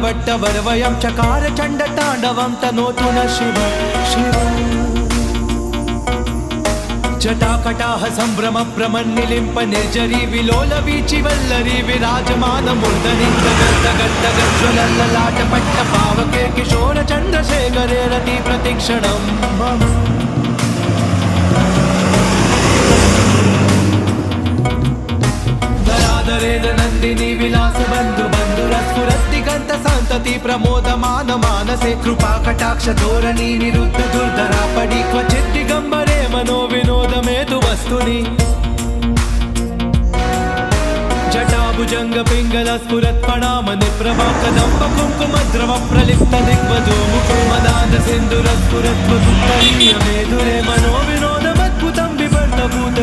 ललाटवट्टवरवयं चकार चण्डताण्डवं तनोतु न शिव शिव जटाकटाह सम्भ्रम प्रमन्निलिम्प निर्जरी विलोल वीचि वल्लरी विराजमान मूर्धनि गगल्ललाटपट्ट पावके किशोर चन्द्रशेखरे रति प्रतिक्षणं मम दरादरेण नन्दिनी विलास बन्धु बन्धुरस्फुरद्दिगन्त सन्तति प्रमोदमान मानसे कृपा कटाक्ष धोरणी निरुद्ध दुर्धरा पडि क्वचित् दिगम्बरे मनो विनोदमेतु वस्तुनि जटाभुजंग पिंगल स्फुरत्पणाम निप्रभा कदम्ब कुंकुम द्रव प्रलिप्त दिग्वधू मुकुमदान सिंधुर स्फुरत्वदुत्तरीय मेधुरे मनो विनोदमद्भुतं बिभर्त भूत